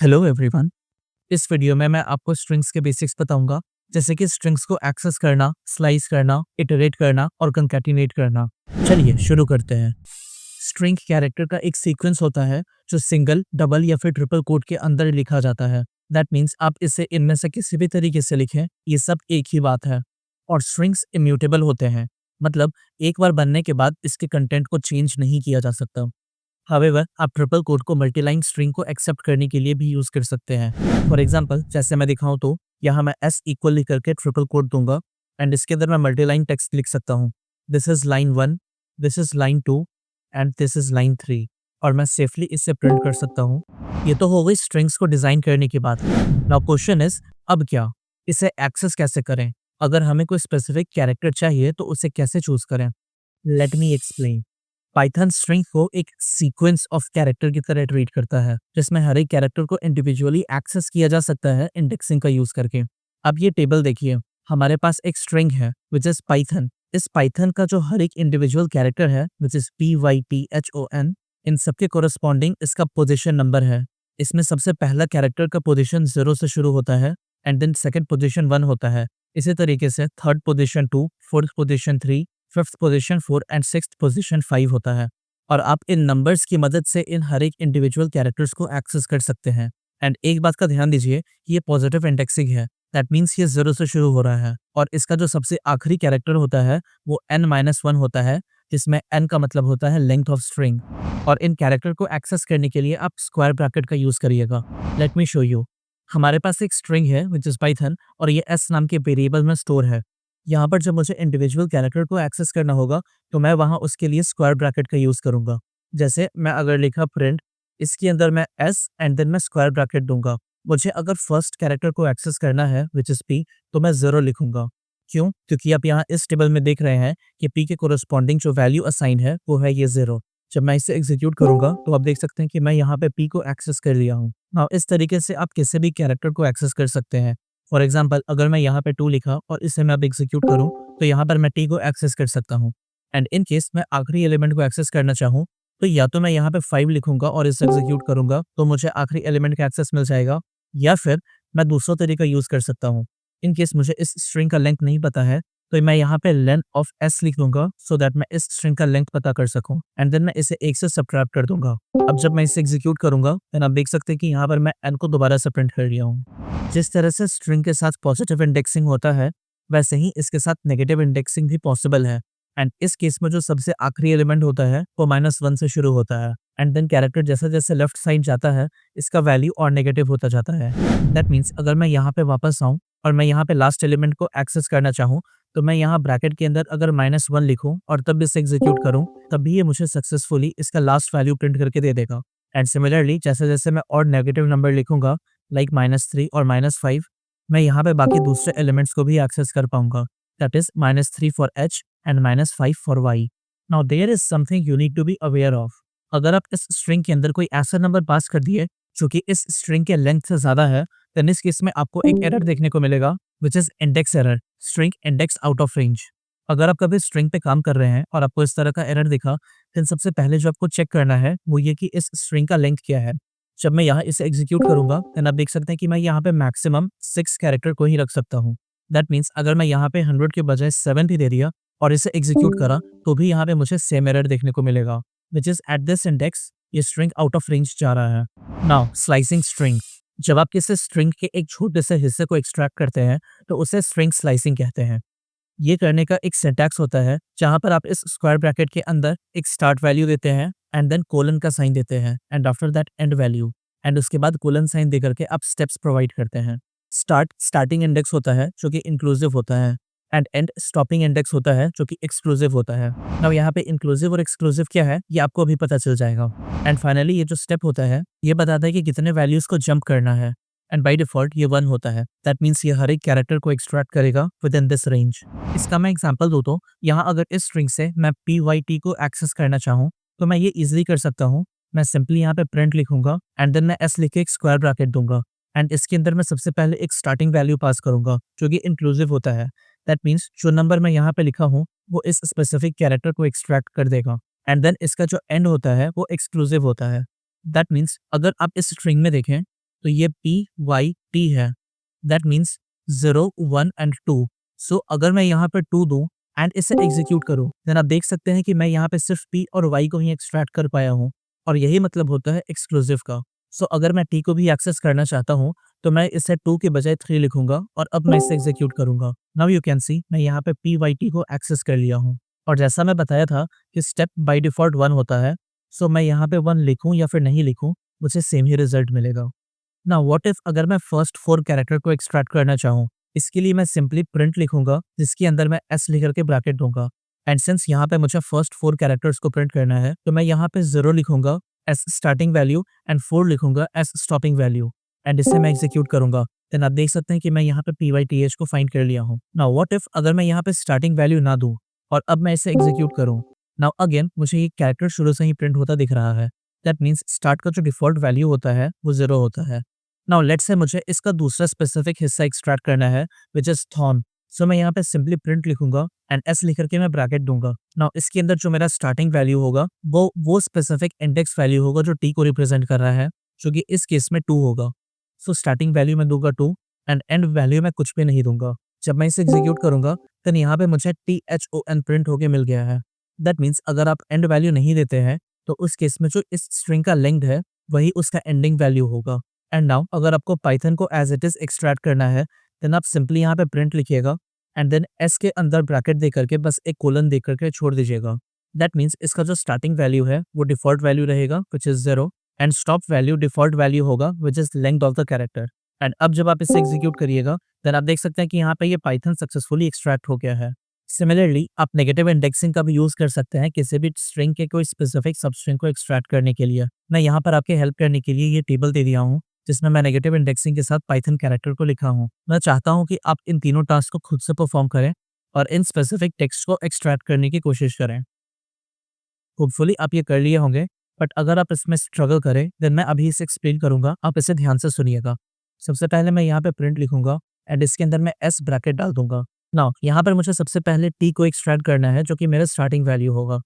Hello everyone. इस video में मैं आपको स्ट्रिंग्स के बेसिक्स बताऊंगा, जैसे कि स्ट्रिंग्स को एक्सेस करना, स्लाइस करना, इटरेट करना और कंकैटिनेट करना। चलिए शुरू करते हैं। स्ट्रिंग कैरेक्टर का एक सीक्वेंस होता है जो सिंगल, डबल या फिर ट्रिपल कोट के अंदर लिखा जाता है। दैट मीन्स आप इसे इनमें से किसी भी तरीके से लिखें, ये सब एक ही बात है। और स्ट्रिंग्स इम्यूटेबल होते हैं, मतलब एक बार बनने के बाद इसके कंटेंट को चेंज नहीं किया जा सकता। हावेवर आप ट्रिपल कोट को मल्टीलाइन स्ट्रिंग को एक्सेप्ट करने के लिए भी यूज कर सकते हैं। फॉर एग्जांपल जैसे मैं दिखाऊं तो यहाँ मैं एस इक्वल लिख करके ट्रिपल कोट दूंगा एंड इसके अंदर मैं मल्टीलाइन टेक्स्ट लिख सकता हूँ। This is line 1, this is line 2 and this is line 3 और मैं सेफली इसे प्रिंट कर सकता हूँ। ये तो हो गई स्ट्रिंग्स को डिजाइन करने की बात। नाउ क्वेश्चन इज, अब क्या, इसे एक्सेस कैसे करें? अगर हमें कोई स्पेसिफिक कैरेक्टर चाहिए तो उसे कैसे चूज करें? Let me explain. Python string को एक सीक्वेंस ऑफ कैरेक्टर की तरह ट्रीट करता है, जिसमें हर एक कैरेक्टर को इंडिविजुअली एक्सेस किया जा सकता है इंडेक्सिंग का यूज करके। अब ये टेबल देखिए, हमारे पास एक स्ट्रिंग है विच इज पाइथन। इस पाइथन का जो हर एक इंडिविजुअल कैरेक्टर है विच इज PYTHON, इन सबके कोरस्पॉन्डिंग इसका पोजीशन नंबर है। इसमें सबसे पहला कैरेक्टर का पोजीशन 0 से शुरू होता है एंड देन सेकंड पोजीशन 1 होता है। इसी तरीके से third position 2, fourth position 3, fifth position 4 and sixth position 5 होता है। और आप इन नंबर्स की मदद से इन हर एक इंडिविजुअल कैरेक्टर्स को एक्सेस कर सकते हैं। एंड एक बात का ध्यान दीजिए कि ये पॉजिटिव इंडेक्सिंग है। दैट मीन्स ये 0 से शुरू हो रहा है और इसका जो सबसे आखिरी कैरेक्टर होता है वो n-1 होता है, जिसमें n का मतलब होता है लेंथ ऑफ स्ट्रिंग। और इन कैरेक्टर को एक्सेस करने के लिए आप स्क्वायर ब्रैकेट का यूज करिएगा। Let me show you. हमारे पास एक स्ट्रिंग है विच इज पाइथन और ये s नाम के वेरिएबल में स्टोर है। यहाँ पर जब मुझे इंडिविजुअल कैरेक्टर को एक्सेस करना होगा तो मैं वहाँ उसके लिए स्क्वायर ब्रैकेट का यूज़ करूँगा। जैसे मैं अगर लिखा प्रिंट, इसके अंदर मैं एस एंड देन मैं स्क्वायर ब्रैकेट दूंगा। मुझे अगर फर्स्ट कैरेक्टर को एक्सेस करना है विच इज़ पी, तो मैं 0 लिखूंगा। क्यों? क्योंकि आप यहाँ इस टेबल में देख रहे हैं कि पी के कोरस्पॉन्डिंग जो वैल्यू असाइन है वो है ये 0। जब मैं इसे एग्जीक्यूट करूंगा तो आप देख सकते हैं कि मैं यहाँ पे पी को एक्सेस कर लिया हूँ। हाँ, इस तरीके से आप किसी भी कैरेक्टर को एक्सेस कर सकते हैं। फॉर एग्जाम्पल अगर मैं यहाँ पे 2 लिखा और इसे मैं अब एग्जीक्यूट करूँ तो यहाँ पर मैं टी को एक्सेस कर सकता हूँ। एंड इन केस मैं आखिरी एलिमेंट को एक्सेस करना चाहूँ तो या तो मैं यहाँ पे 5 लिखूंगा और इसे एग्जीक्यूट करूंगा तो मुझे आखिरी एलिमेंट का एक्सेस मिल जाएगा, या फिर मैं दूसरा तरीका यूज कर सकता हूँ। इन केस मुझे इस स्ट्रिंग का लेंथ नहीं पता है तो मैं यहाँ पे लेंथ ऑफ एस लिख दूंगा सो दैट मैं इस स्ट्रिंग का लेंथ पता कर सकूँ एंड देन मैं इसे 1 से सबट्रैक्ट कर दूंगा। अब जब मैं इसे एग्जीक्यूट करूंगा देन आप देख सकते हैं कि यहाँ पर मैं n को दोबारा से प्रिंट कर लिया हूँ। जिस तरह से स्ट्रिंग के साथ पॉजिटिव इंडेक्सिंग होता है वैसे ही इसके साथ नेगेटिव इंडेक्सिंग भी पॉसिबल है। एंड इस केस में जो सबसे आखिरी एलिमेंट होता है वो -1 से शुरू होता है एंड देन कैरेक्टर जैसे जैसे लेफ्ट साइड जाता है इसका वैल्यू और नेगेटिव होता जाता है। दैट मीन्स अगर मैं यहाँ पे वापस आऊँ और मैं यहाँ पे लास्ट एलिमेंट को एक्सेस करना चाहूँ तो मैं यहाँ ब्रैकेट के अंदर अगर -1 लिखूँ और तब इसे एग्जीक्यूट करूँ तब भी ये मुझे सक्सेसफुली इसका लास्ट वैल्यू प्रिंट करके दे देगा। एंड सिमिलरली जैसे जैसे मैं और नेगेटिव नंबर लिखूंगा लाइक -3 और -5, मैं यहाँ पे बाकी दूसरे एलिमेंट्स को भी एक्सेस कर पाऊंगा। That is -3 for h and -5 for y। Now there is something you need to be aware of. अगर आप इस स्ट्रिंग के अंदर कोई ऐसा नंबर पास कर दिए जो कि इस स्ट्रिंग के लेंथ से ज्यादा है देन इस केस में आपको एक एरर देखने को मिलेगा which is index error, string index out of range. अगर आप कभी स्ट्रिंग पे काम कर रहे हैं और आपको इस तरह का एरर दिखा देन सबसे पहले जो आपको चेक करना है वो ये कि इस स्ट्रिंग का लेंथ क्या है। जब मैं यहाँ इसे एग्जीक्यूट करूंगा देन आप देख सकते हैं कि मैं यहाँ पे मैक्सिमम 6 कैरेक्टर को ही रख सकता हूँ। दैट मीन्स अगर मैं यहाँ पे 100 के बजाय 70 दे दिया और इसे एग्जीक्यूट करा तो भी यहाँ पे मुझे सेम एरर देखने को मिलेगा which is at this index ये स्ट्रिंग आउट ऑफ रेंज जा रहा है। Now slicing string. जब आप किसी स्ट्रिंग के एक छोटे से हिस्से को एक्सट्रैक्ट करते हैं तो उसे स्ट्रिंग स्लाइसिंग कहते हैं। ये करने का एक सिंटैक्स होता है जहां पर आप इस स्क्वायर ब्रैकेट के अंदर एक स्टार्ट वैल्यू देते हैं एंड देन कोलन का साइन देते हैं and after that and value and उसके बाद कोलन साइन दे करके आप स्टेप्स प्रोवाइड करते हैं। स्टार्टिंग इंडेक्स होता है जो कि इंक्लूसिव होता है एंड एंड स्टॉपिंग इंडेक्स होता है जो कि एक्सक्लूसिव होता है। नाउ यहाँ पे इंक्लूसिव और एक्सक्लूसिव क्या है ये आपको अभी पता चल जाएगा। एंड फाइनली ये जो स्टेप होता है ये बताता है कि कितने वैल्यूज को जंप करना है एंड बाय डिफॉल्ट ये 1 होता है। दैट मीन्स ये हर एक कैरेक्टर को एक्सट्रैक्ट करेगा विद इन दिस रेंज। इसका मैं एग्जांपल दूं तो यहाँ अगर इस स्ट्रिंग से मैं PYT को एक्सेस करना चाहूँ तो मैं ये इजीली कर सकता हूँ। मैं सिंपली यहाँ पे प्रिंट लिखूंगा एंड देन मैं s लिख के एक स्क्वायर ब्रैकेट दूंगा एंड इसके अंदर मैं सबसे पहले एक स्टार्टिंग वैल्यू पास करूंगा जो कि इंक्लूसिव होता है। दैट मीन्स जो नंबर मैं यहाँ पे लिखा हूँ वो इस स्पेसिफिक कैरेक्टर को एक्सट्रैक्ट कर देगा एंड देन इसका जो एंड होता है वो एक्सक्लूसिव होता है। दैट मीन्स अगर आप इस स्ट्रिंग में देखें तो ये PYT है, दैट मीन्स 0, 1 एंड 2। सो अगर मैं यहाँ पे 2 दूँ एंड इसे एग्जीक्यूट करूँ, देन आप देख सकते हैं कि मैं यहाँ पे सिर्फ P और Y को ही एक्सट्रैक्ट कर पाया हूँ, और यही मतलब होता है एक्सक्लूसिव का। सो अगर मैं T को भी एक्सेस करना चाहता हूँ, तो मैं इसे 2 के बजाय 3 लिखूंगा और अब मैं इसे एग्जीक्यूट करूंगा। नाउ यू कैन सी मैं यहाँ पे PYT को एक्सेस कर लिया हूँ, और जैसा मैं बताया था कि स्टेप बाय डिफ़ॉल्ट 1 होता है, सो मैं यहाँ पे 1 लिखूँ या फिर नहीं लिखूँ, मुझे सेम ही रिजल्ट मिलेगा। नाउ व्हाट इफ अगर मैं फर्स्ट 4 कैरेक्टर को एक्सट्रैक्ट करना चाहूँ? इसके लिए मैं सिंपली प्रिंट लिखूंगा, जिसके अंदर मैं S लिख करके ब्रैकेट दूंगा। एंड सिंस यहाँ पे मुझे फर्स्ट 4 कैरेक्टर्स को प्रिंट करना है, तो मैं यहाँ पे 0 लिखूंगा एस स्टार्टिंग वैल्यू एंड 4 लिखूंगा एस स्टॉपिंग वैल्यू, एंड इसे मैं एग्जीक्यूट करूंगा। देन आप देख सकते हैं कि मैं यहाँ पे PYTH को फाइंड कर लिया हूँ। नाउ व्हाट इफ अगर मैं यहाँ पे स्टार्टिंग वैल्यू ना दूँ और अब मैं इसे एग्जीक्यूट करूँ? नाउ अगेन मुझे ये कैरेक्टर शुरू से ही प्रिंट होता दिख रहा है। दैट मीन्स स्टार्ट का जो डिफ़ॉल्ट वैल्यू होता है वो 0 होता है। नाउ लेट्स से मुझे इसका दूसरा स्पेसिफिक हिस्सा एक्सट्रैक्ट करना है, व्हिच इज़ थॉर्न। सो मैं यहाँ पे सिंपली प्रिंट लिखूंगा एंड एस लिख करके मैं ब्रैकेट दूंगा। नाउ इसके अंदर जो मेरा स्टार्टिंग वैल्यू होगा वो स्पेसिफिक इंडेक्स वैल्यू होगा जो टी को रिप्रेजेंट कर रहा है, जो कि इस केस में 2 होगा। सो स्टार्टिंग वैल्यू में दूंगा 2 एंड एंड वैल्यू में कुछ भी नहीं दूंगा। जब मैं इसे एग्जीक्यूट करूंगा, देन यहाँ पे मुझे THON प्रिंट होके मिल गया है। दैट मीन्स अगर आप एंड वैल्यू नहीं देते हैं, तो उस केस में जो इस स्ट्रिंग का लेंथ है वही उसका एंडिंग वैल्यू होगा। एंड नाउ अगर आपको पाइथन को एज इट इज एक्सट्रैक्ट करना है, देन आप सिंपली यहाँ पे प्रिंट लिखिएगा एंड देन एस के अंदर ब्रैकेट दे करके बस एक कोलन दे करके छोड़ दीजिएगा। दैट मीन्स इसका जो स्टार्टिंग वैल्यू है वो डिफॉल्ट वैल्यू रहेगा, which is 0, and stop value default value होगा, which is length of the character. And अब जब आप इसे एग्जीक्यूट करिएगा, देन आप देख सकते हैं कि यहाँ पे ये पाइथन सक्सेसफुली एक्सट्रैक्ट हो गया है। सिमिलरली आप नेगेटिव इंडेक्सिंग का भी यूज कर सकते हैं किसी भी स्ट्रिंग के कोई स्पेसिफिक सबस्ट्रिंग को एक्सट्रैक्ट करने के लिए। मैं यहाँ पर आपके हेल्प करने के लिए ये टेबल दे दिया हूँ, जिसमें मैं नेगेटिव इंडेक्सिंग के साथ पाइथन कैरेक्टर को लिखा हूँ। मैं चाहता हूँ कि आप इन तीनों टास्क को खुद से परफॉर्म करें और इन स्पेसिफिक टेक्स्ट को एक्सट्रैक्ट करने की कोशिश करें। होपफुली आप ये कर लिए होंगे, बट अगर आप इसमें स्ट्रगल करें, देन मैं अभी इसे एक्सप्लेन करूंगा, आप इसे ध्यान से सुनिएगा। सबसे पहले मैं यहाँ पे प्रिंट लिखूंगा एंड इसके अंदर मैं एस ब्रैकेट डाल दूंगा। नाउ यहाँ पर मुझे सबसे पहले टी को एक्सट्रैक्ट करना है, जो कि मेरा स्टार्टिंग वैल्यू होगा,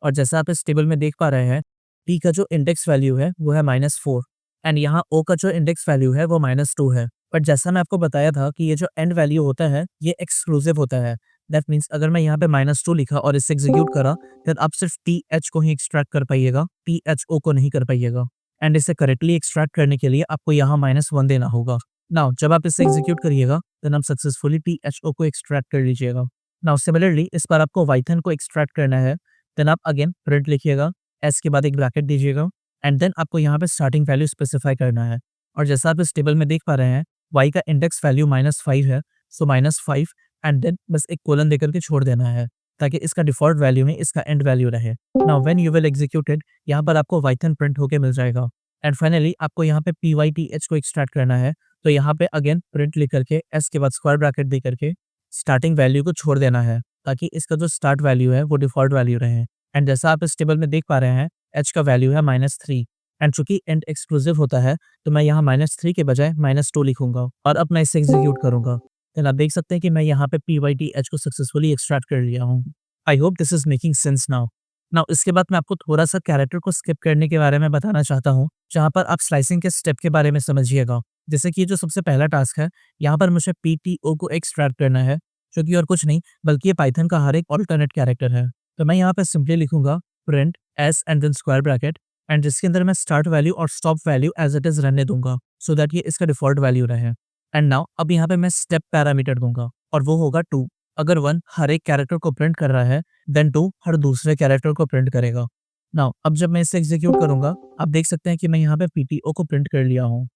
और जैसा आप इस टेबल में देख पा रहे हैं, टी का जो इंडेक्स वैल्यू है वो है -4 एंड यहाँ ओ का जो इंडेक्स वैल्यू है वो -2 है। बट जैसा मैं आपको बताया था कि ये जो एंड वैल्यू होता है ये एक्सक्लूसिव होता है। दैट मीन्स अगर मैं यहाँ पे -2 लिखा और इसे एग्जीक्यूट करा, फिर आप सिर्फ TH को ही एक्सट्रैक्ट कर पाइएगा, THO को नहीं कर पाइएगा। एंड इसे करेक्टली एक्सट्रैक्ट करने के लिए आपको यहाँ -1 देना होगा। नाउ जब आप इसे एग्जीक्यूट करिएगा, देन आप सक्सेसफुली THO को एक्सट्रैक्ट कर लीजिएगा। नाउ सिमिलरली इस बार आपको वाइथन को एक्सट्रैक्ट करना है, देन आप अगेन प्रिंट लिखिएगा, एस के बाद एक ब्रैकेट दीजिएगा एंड देन आपको यहाँ पे स्टार्टिंग वैल्यू स्पेसिफाई करना है। और जैसा आप इस टेबल में देख पा रहे हैं, y का इंडेक्स वैल्यू -5 है, सो -5 एंड देन बस एक कोलन देकर के छोड़ देना है, ताकि इसका डिफॉल्ट वैल्यू में इसका एंड वैल्यू रहे। Now when you will execute it, यहाँ पर आपको वाइथन प्रिंट होके मिल जाएगा। एंड फाइनली आपको यहाँ पे PYTH को एक्सट्रैक्ट करना है, तो यहाँ पे अगेन प्रिंट लिख करके एस के बाद स्क्वायर ब्रैकेट दे करके स्टार्टिंग वैल्यू को छोड़ देना है, ताकि इसका जो स्टार्ट वैल्यू है वो डिफॉल्ट वैल्यू रहे। एंड जैसा आप इस टेबल में देख पा रहे हैं, h का वैल्यू है -3 एंड चूंकि एंड एक्सक्लूसिव होता है, तो मैं यहाँ -3 के बजाय -2 लिखूंगा और अब मैं इसे एग्जीक्यूट करूंगा। देन आप देख सकते हैं कि मैं यहाँ पे PYTH को सक्सेसफुली एक्सट्रैक्ट कर लिया हूँ। I hope this is making sense now. Now इसके बाद मैं आपको थोड़ा सा कैरेक्टर को स्किप करने के बारे में बताना चाहता हूँ, जहाँ पर आप स्लाइसिंग के स्टेप के बारे में समझिएगा। जैसे कि ये जो सबसे पहला टास्क है, यहाँ पर मुझे PTO को एक्सट्रैक्ट करना है, जो कि और कुछ नहीं बल्कि ये पाइथन का हर एक ऑल्टरनेट कैरेक्टर है। तो मैं यहाँ पे सिंपली लिखूंगा print S and then square bracket, and जिसके अंदर मैं स्टार्ट वैल्यू और stop value as it is रहने दूंगा, सो दैट ये इसका डिफॉल्ट वैल्यू रहे। एंड नाउ अब यहाँ पे मैं स्टेप पैरामीटर दूंगा और वो होगा 2। अगर 1 हर एक कैरेक्टर को प्रिंट कर रहा है, देन 2 हर दूसरे कैरेक्टर को प्रिंट करेगा। नाउ अब जब मैं इसे एग्जीक्यूट करूंगा, आप देख सकते हैं कि मैं यहाँ पे PTO को प्रिंट कर लिया हूँ।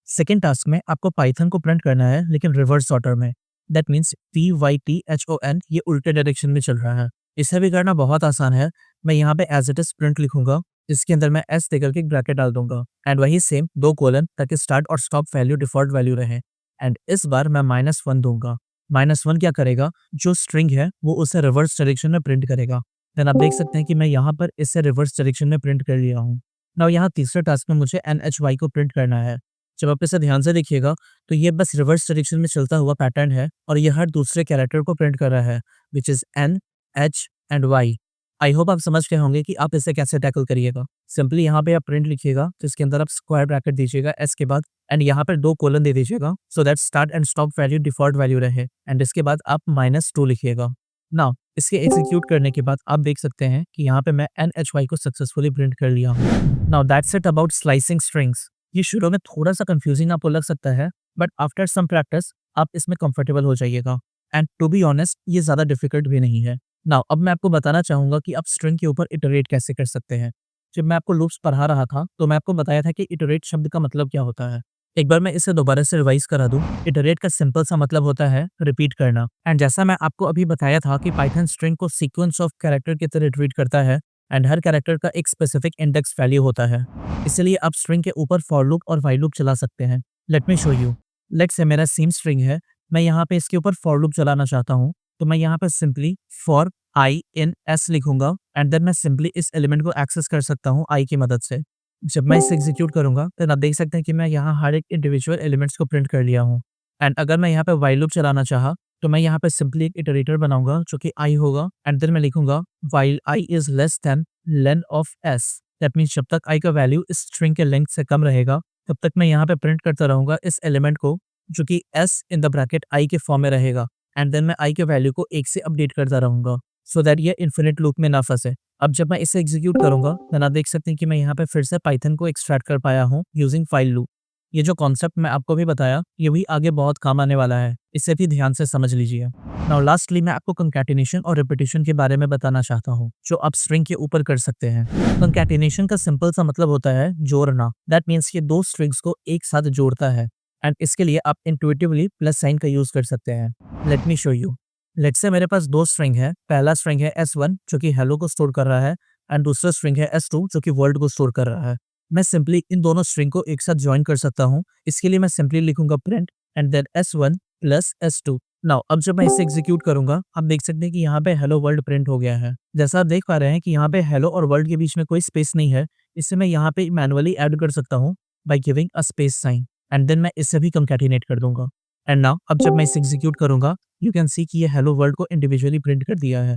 सेकेंड टास्क में आपको पाइथन को प्रिंट करना है, लेकिन रिवर्स ऑर्डर में। दैट मीन्स PYTHON ये उल्टे डायरेक्शन में चल रहा है। इसे भी करना बहुत आसान है। मैं यहाँ पे एज इट इज प्रिंट लिखूंगा, जिसके अंदर मैं एस देकर के एक ब्रैकेट डाल दूंगा एंड वही सेम 2 कोलन, ताकि स्टार्ट और स्टॉप वैल्यू डिफॉल्ट वैल्यू रहे। एंड इस बार मैं -1 दूंगा। -1 क्या करेगा, जो स्ट्रिंग है वो उसे रिवर्स डायरेक्शन में प्रिंट करेगा। देन आप देख सकते हैं कि मैं यहाँ पर इसे रिवर्स डायरेक्शन में प्रिंट कर लिया हूँ। नाउ यहाँ तीसरे टास्क में मुझे NHY को प्रिंट करना है। जब आप इसे ध्यान से देखिएगा, तो ये बस रिवर्स डायरेक्शन में चलता हुआ पैटर्न है और ये हर दूसरे कैरेक्टर को प्रिंट कर रहा है, which is N, H and Y। I hope आप समझ गए होंगे कि आप इसे कैसे टैकल करिएगा। सिंपली यहाँ पे आप प्रिंट लिखिएगा जिसके अंदर आप स्क्वायर ब्रैकेट दीजिएगा एस के बाद एंड यहाँ पर 2 कोलन दे दीजिएगा so that start and stop value default value रहे एंड इसके बाद आप -2 लिखिएगा। नाउ इसके एग्जीक्यूट करने के बाद आप देख सकते हैं कि यहाँ पे मैं NHY को सक्सेसफुली प्रिंट कर लिया हूँ। Now that's it about slicing strings. ये शुरू में थोड़ा सा कंफ्यूजिंग आपको लग सकता है बट आफ्टर सम प्रैक्टिस आप इसमें कंफर्टेबल हो जाइएगा एंड टू बी ऑनेस्ट ये ज़्यादा डिफिकल्ट भी नहीं है। नाउ अब मैं आपको बताना चाहूँगा कि आप स्ट्रिंग के ऊपर इटरेट कैसे कर सकते हैं। जब मैं आपको लूप्स पढ़ा रहा था तो मैं आपको बताया था कि इटरेट शब्द का मतलब क्या होता है। एक बार मैं इसे दोबारा से रिवाइज करा दूं। इटरेट का सिंपल सा मतलब होता है रिपीट करना एंड जैसा मैं आपको अभी बताया था कि पाइथन स्ट्रिंग को सीक्वेंस ऑफ कैरेक्टर की तरह ट्रीट करता है एंड हर कैरेक्टर का एक स्पेसिफिक इंडेक्स वैल्यू होता है। इसलिए आप स्ट्रिंग के ऊपर फॉर लूप और व्हाइल लूप चला सकते हैं। Let me show you. Let's say मेरा सेम स्ट्रिंग है, मैं यहाँ पे इसके ऊपर फॉर लूप चलाना चाहता हूँ तो मैं यहाँ पर simply for I in S लिखूंगा एंड देन मैं सिंपली इस एलिमेंट को एक्सेस कर सकता हूँ आई की मदद से। जब मैं इसे एग्जीक्यूट करूंगा तो आप देख सकते हैं कि मैं यहाँ हर एक इंडिविजुअल एलिमेंट्स को प्रिंट कर लिया हूँ एंड अगर मैं यहाँ पे व्हाइल लूप चलाना चाहा तो मैं यहाँ पे सिंपली एक इटरेटर बनाऊंगा जो कि आई होगा एंड देन मैं लिखूंगा while I is less than length of S. That means जब तक आई का वैल्यू इस स्ट्रिंग के लेंथ से कम रहेगा तब तक मैं यहाँ पे प्रिंट करता रहूंगा इस एलिमेंट को जो कि एस इन द ब्रैकेट आई के फॉर्म में रहेगा एंड देन मैं आई के वैल्यू को 1 से अपडेट करता रहूंगा सो दैट ये इन्फिनिट लूप में ना फंसे। अब जब मैं इसे एग्जीक्यूट करूंगा देन आप देख सकते हैं कि मैं यहाँ पे फिर से पाइथन को एक्सट्रैक्ट कर पाया हूँ यूजिंग फाइल लूप। ये जो कॉन्सेप्ट मैं आपको भी बताया ये भी आगे बहुत काम आने वाला है, इसे भी ध्यान से समझ लीजिए। नाउ लास्टली मैं आपको कंकैटिनेशन और रिपीटिशन के बारे में बताना चाहता हूँ जो आप स्ट्रिंग के ऊपर कर सकते हैं। कंकैटिनेशन का सिंपल सा मतलब होता है जोड़ना। दैट मीन्स ये 2 स्ट्रिंग्स को एक साथ जोड़ता है एंड इसके लिए आप इंट्यूटिवली प्लस साइन का यूज कर सकते हैं। Let me show you. Let's say मेरे पास 2 स्ट्रिंग है। पहला स्ट्रिंग है S1 जो कि हेलो को स्टोर कर रहा है एंड दूसरा स्ट्रिंग है S2 जो कि वर्ल्ड को स्टोर कर रहा है। मैं सिंपली इन दोनों स्ट्रिंग को एक साथ ज्वाइन कर सकता हूँ। इसके लिए मैं सिंपली लिखूंगा print and then S1 plus S2। Now अब जब मैं इसे एग्जीक्यूट करूंगा आप देख सकते हैं कि यहाँ पे हेलो वर्ल्ड प्रिंट हो गया है। जैसा आप देख पा रहे हैं कि यहाँ पे हेलो और वर्ल्ड के बीच में कोई स्पेस नहीं है, इसे मैं यहाँ पे मैनुअली ऐड कर सकता हूँ by giving a space sign and then मैं इसे भी कंकैटिनेट कर दूंगा एंड नाउ अब जब मैं इसे एग्जीक्यूट करूंगा यू कैन सी कि ये हेलो वर्ल्ड को इंडिविजुअली प्रिंट कर दिया है।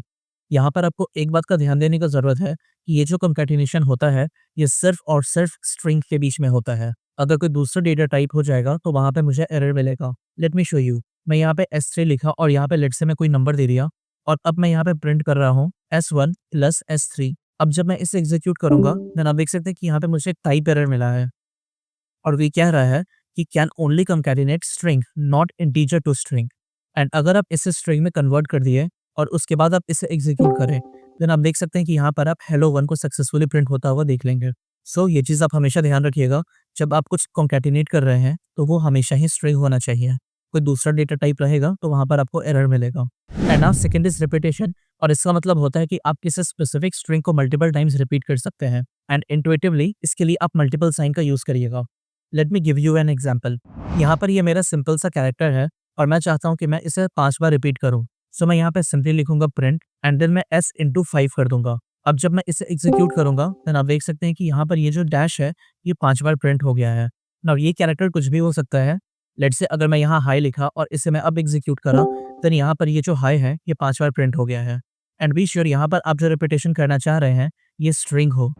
यहाँ पर आपको एक बात का ध्यान देने की ज़रूरत है कि ये जो कंकैटिनेशन होता है ये सिर्फ और सिर्फ स्ट्रिंग के बीच में होता है। अगर कोई दूसरा डेटा टाइप हो जाएगा तो वहाँ पे मुझे एरर मिलेगा। Let me show you. मैं यहाँ पे S3 लिखा और यहाँ पे लेट से मैं कोई नंबर दे दिया और अब मैं यहाँ पे प्रिंट कर रहा हूँ S1 प्लस S3। अब जब मैं इसे एग्जीक्यूट करूंगा देन आप देख सकते हैं कि यहाँ पे मुझे एक टाइप एरर मिला है और ये कह रहा है कि can only concatenate string not integer to string and अगर आप इसे स्ट्रिंग में कन्वर्ट कर दिए और उसके बाद आप इसे एग्जीक्यूट करें देन आप देख सकते हैं कि यहाँ पर आप हेलो 1 को सक्सेसफुली प्रिंट होता हुआ देख लेंगे। सो ये चीज़ आप हमेशा ध्यान रखिएगा, जब आप कुछ कंकैटिनेट कर रहे हैं तो वो हमेशा ही स्ट्रिंग होना चाहिए। कोई दूसरा डेटा टाइप रहेगा तो वहाँ पर आपको एरर मिलेगा। And now second is repetition और इसका मतलब होता है कि आप किसी स्पेसिफिक स्ट्रिंग को मल्टीपल टाइम्स रिपीट कर सकते हैं एंड इंट्यूटिवली इसके लिए आप मल्टीपल साइन का यूज़ करिएगा। Let me give you an example. यहाँ पर ये मेरा सिंपल सा कैरेक्टर है और मैं चाहता हूँ कि मैं इसे 5 बार रिपीट करूँ। सो मैं यहाँ पे सिंपली लिखूंगा प्रिंट एंड देन मैं S इंटू 5 कर दूंगा। अब जब मैं इसे एग्जीक्यूट करूंगा देन आप देख सकते हैं कि यहाँ पर ये जो डैश है ये 5 बार प्रिंट हो गया है। नाउ ये कैरेक्टर कुछ भी हो सकता है। लेट से अगर मैं यहाँ हाई लिखा और इसे मैं अब एग्जीक्यूट करा देन यहाँ पर ये जो हाई है ये 5 बार प्रिंट हो गया है एंड बी श्योर यहाँ पर आप जो रिपीटेशन करना चाह रहे हैं ये स्ट्रिंग हो।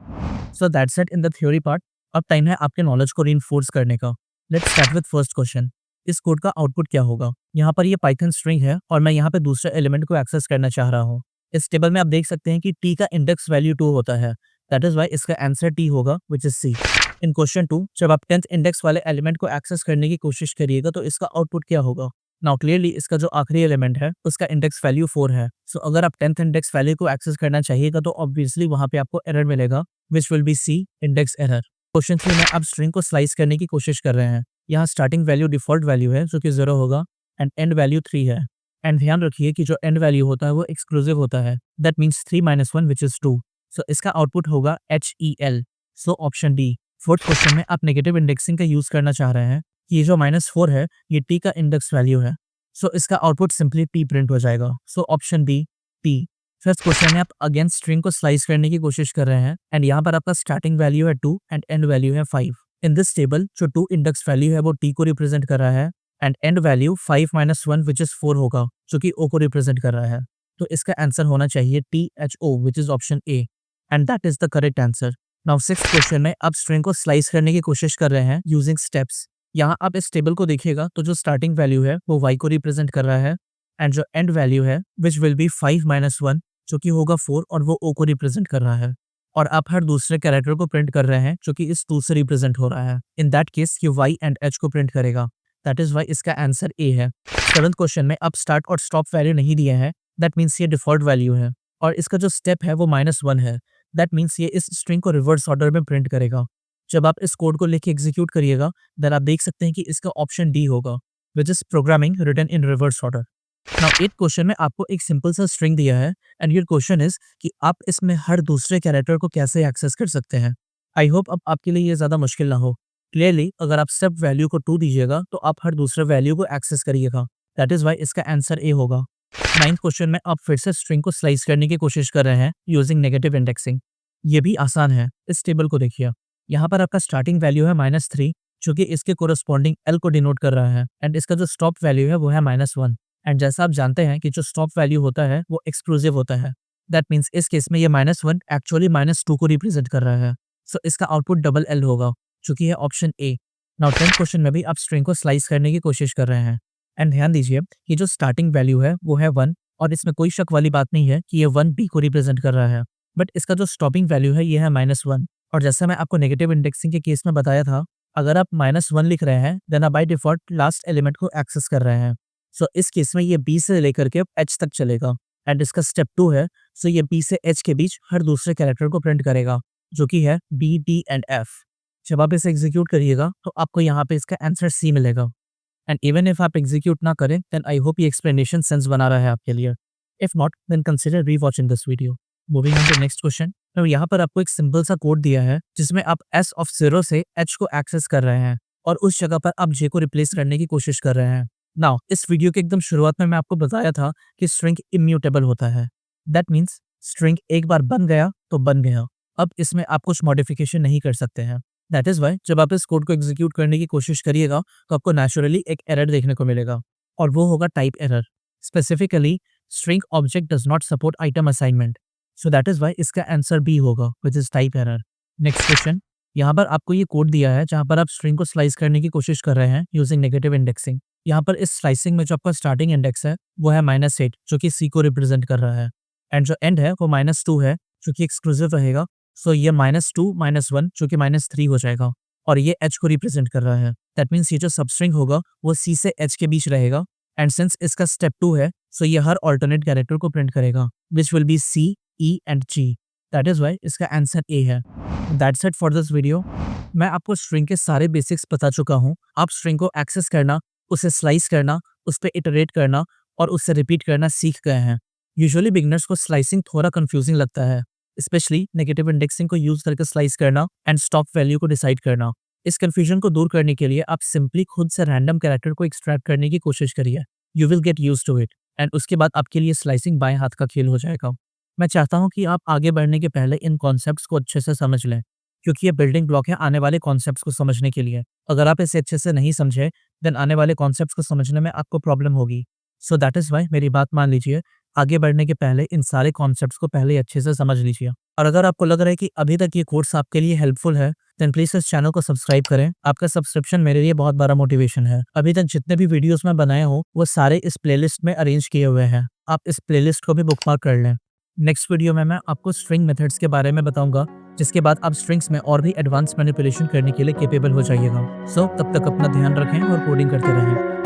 So that's it in the theory part. अब टाइम है आपके नॉलेज को रीइंफोर्स करने का। Let's start with first question. इस कोड का आउटपुट क्या होगा? यहाँ पर ये पाइथन स्ट्रिंग है और मैं यहाँ पे दूसरे एलिमेंट को एक्सेस करना चाह रहा हूँ। इस टेबल में आप देख सकते हैं कि t का इंडेक्स वैल्यू 2 होता है। दैट इज व्हाई इसका आंसर t होगा which is C। In question 2 जब आप 10th इंडेक्स वाले एलिमेंट को एक्सेस करने की कोशिश करिएगा तो इसका आउटपुट क्या होगा? नाउ क्लियरली इसका जो आखिरी एलिमेंट है उसका इंडेक्स वैल्यू 4 है। सो अगर आप 10th इंडेक्स वैल्यू को एक्सेस करना चाहिएगा तो ऑब्वियसली वहाँ पे आपको एरर मिलेगा which will be C index error. Question 3 में आप स्ट्रिंग को स्लाइस करने की कोशिश कर रहे हैं। यहाँ स्टार्टिंग वैल्यू डिफॉल्ट वैल्यू है जो कि 0 होगा एंड एंड वैल्यू 3 है एंड ध्यान रखिए कि जो एंड वैल्यू होता है वो एक्सक्लूसिव होता है। That means 3 - 1 which is 2। सो इसका आउटपुट होगा HEL। So option D. Fourth question में आप नेगेटिव इंडेक्सिंग का यूज करना चाह रहे हैं कि ये जो -4 है ये t का इंडेक्स वैल्यू है। सो इसका आउटपुट सिंपली t प्रिंट हो जाएगा। So option D t। Fifth question में आप अगेन स्ट्रिंग को स्लाइस करने की कोशिश कर रहे हैं एंड यहाँ पर आपका स्टार्टिंग वैल्यू है 2 एंड एंड वैल्यू है 5। इन दिस टेबल जो 2 इंडेक्स वैल्यू है वो t को रिप्रेजेंट कर रहा है and and value 5 - 1 which is 4 होगा जो कि o को रिप्रेजेंट कर रहा है। तो इसका आंसर होना चाहिए THO which is option A and that is the correct answer. Now sixth question में आप स्ट्रिंग को स्लाइस करने की कोशिश कर रहे हैं यूजिंग स्टेप्स। यहाँ आप इस टेबल को देखिएगा तो जो स्टार्टिंग वैल्यू है वो y को रिप्रेजेंट कर रहा है एंड जो एंड वैल्यू है विच विल बी 5 - 1 जो कि होगा 4 और वो o को रिप्रेजेंट कर रहा है। और आप हर दूसरे कैरेक्टर को प्रिंट कर रहे हैं जो कि इस 2 से रिप्रेजेंट हो रहा है। इन दैट केस ये y एंड h को प्रिंट करेगा। दैट इज वाई इसका आंसर ए है। सेवंथ क्वेश्चन में आप स्टार्ट और स्टॉप वैल्यू नहीं दिए हैं, दैट मीन्स ये डिफॉल्ट वैल्यू है और इसका जो स्टेप है वो -1 है। दैट मीन्स ये इस स्ट्रिंग को रिवर्स ऑर्डर में प्रिंट करेगा। जब आप इस कोड को लेके एग्जीक्यूट करिएगा देन आप देख सकते हैं कि इसका ऑप्शन डी होगा which is programming written in reverse order. Now 8th question में आपको एक सिंपल सा स्ट्रिंग दिया है एंड योर क्वेश्चन इज कि आप इसमें हर दूसरे कैरेक्टर को कैसे एक्सेस कर सकते हैं। आई होप अब आपके लिए ये ज़्यादा मुश्किल ना हो। क्लियरली अगर आप स्टेप वैल्यू को 2 दीजिएगा तो आप हर दूसरे वैल्यू को एक्सेस करिएगा। दैट इज वाई इसका आंसर ए होगा। 9th क्वेश्चन में आप फिर से स्ट्रिंग को स्लाइस करने की कोशिश कर रहे हैं यूजिंग नेगेटिव इंडेक्सिंग। ये भी आसान है, इस टेबल को देखिए। यहाँ पर आपका स्टार्टिंग वैल्यू है -3 जो कि इसके कोरस्पॉन्डिंग एल को डिनोट कर रहा है एंड इसका जो स्टॉप वैल्यू है वो है -1 एंड जैसा आप जानते हैं कि जो स्टॉप वैल्यू होता है वो एक्सक्लूसिव होता है। दैट मीन्स इस केस में ये -1 एक्चुअली -2 को रिप्रेजेंट कर रहा है। सो इसका आउटपुट डबल एल होगा जो कि है option A. Now 10th question में भी आप स्ट्रिंग को स्लाइस करने की कोशिश कर रहे हैं एंड ध्यान दीजिए कि जो स्टार्टिंग वैल्यू है वो है 1 और इसमें कोई शक वाली बात नहीं है कि ये 1 बी को रिप्रेजेंट कर रहा है। बट इसका जो स्टॉपिंग वैल्यू है ये है -1 और जैसा मैं आपको नेगेटिव इंडेक्सिंग के केस में बताया था, अगर आप -1 लिख रहे हैं देन आप बाय डिफॉल्ट लास्ट एलिमेंट को एक्सेस कर रहे हैं। सो इस केस में ये बी से लेकर के एच तक चलेगा एंड इसका स्टेप 2 है। सो ये बी से एच के बीच हर दूसरे कैरेक्टर को प्रिंट करेगा जो कि है बी, डी एंड एफ। जब आप इसे एग्जीक्यूट करिएगा तो आपको यहाँ पे इसका आंसर सी मिलेगा एंड इवन इफ आप एग्जीक्यूट ना करें देन आई होप ये एक्सप्लेनेशन सेंस बना रहा है आपके लिए। If not then consider rewatching this video. Moving on to next question. तो यहाँ पर आपको एक सिंपल सा कोड दिया है जिसमें आप s ऑफ 0 से h को एक्सेस कर रहे हैं और उस जगह पर आप j को रिप्लेस करने की कोशिश कर रहे हैं। नाउ इस वीडियो के एकदम शुरुआत में मैं आपको बताया था कि स्ट्रिंग इम्यूटेबल होता है। दैट मीन्स स्ट्रिंग एक बार बन गया तो बन गया, अब इसमें आप कुछ मॉडिफिकेशन नहीं कर सकते हैं। दैट इज वाई जब आप इस कोड को एग्जीक्यूट करने की कोशिश करिएगा तो आपको नेचुरली एक एरर देखने को मिलेगा और वो होगा type error. Specifically string object does not support item assignment. So that is why इसका आंसर बी होगा which is type error. Next question. यहाँ पर आपको ये कोड दिया है जहाँ पर आप स्ट्रिंग को स्लाइस करने की कोशिश कर रहे हैं यूजिंग नेगेटिव इंडेक्सिंग। यहाँ पर इस स्लाइसिंग में जो आपका स्टार्टिंग इंडेक्स है वो है -8 जो कि सी को रिप्रेजेंट कर रहा है एंड जो एंड है वो -2 है जो कि एक्सक्लूसिव रहेगा। सो ये -2 -1 जो कि -3 हो जाएगा और ये एच को रिप्रेजेंट कर रहा है। दैट मीन्स ये जो सबस्ट्रिंग होगा वो सी से एच के बीच रहेगा एंड सिंस इसका स्टेप 2 है सो ये हर ऑल्टरनेट कैरेक्टर को प्रिंट करेगा which will be C, E and G। That is why इसका आंसर ए है। That's it for this video. मैं आपको स्ट्रिंग के सारे बेसिक्स बता चुका हूँ। आप स्ट्रिंग को एक्सेस करना, उसे स्लाइस करना, उस पर इटरेट करना और उससे रिपीट करना सीख गए हैं। यूजुअली बिगनर्स को स्लाइसिंग थोड़ा कंफ्यूजिंग लगता है, स्पेशली नेगेटिव इंडेक्सिंग को यूज करके स्लाइस करना एंड स्टॉप वैल्यू को डिसाइड करना। इस कंफ्यूजन को दूर करने के लिए आप सिंपली खुद से रैंडम कैरेक्टर को एक्सट्रैक्ट करने की कोशिश करिए। You will get used to it and उसके बाद आपके लिए स्लाइसिंग बाएं हाथ का खेल हो जाएगा। मैं चाहता हूं कि आप आगे बढ़ने के पहले इन कॉन्सेप्ट्स को अच्छे से समझ लें क्योंकि ये बिल्डिंग ब्लॉक है आने वाले कॉन्सेप्ट्स को समझने के लिए। अगर आप इसे अच्छे से नहीं समझे देन आने वाले कॉन्सेप्ट्स को समझने में आपको प्रॉब्लम होगी। सो दैट इज वाई मेरी बात मान लीजिए, आगे बढ़ने के पहले इन सारे कॉन्सेप्ट्स को पहले अच्छे से समझ लीजिए। और अगर आपको लग रहा है कि अभी तक ये कोर्स आपके लिए हेल्पफुल है देन प्लीज इस चैनल को सब्सक्राइब करें। आपका सब्सक्रिप्शन मेरे लिए बहुत बड़ा मोटिवेशन है। अभी तक जितने भी वीडियोस मैं बनाया हूँ वो सारे इस प्लेलिस्ट में अरेंज किए हुए हैं, आप इस प्लेलिस्ट को भी बुकमार्क कर लें। नेक्स्ट वीडियो में मैं आपको स्ट्रिंग मेथड्स के बारे में बताऊंगा जिसके बाद आप स्ट्रिंग्स में और भी एडवांस मैनिपुलेशन करने के लिए कैपेबल हो जाइएगा। सो तब तक अपना ध्यान रखें और कोडिंग करते रहें।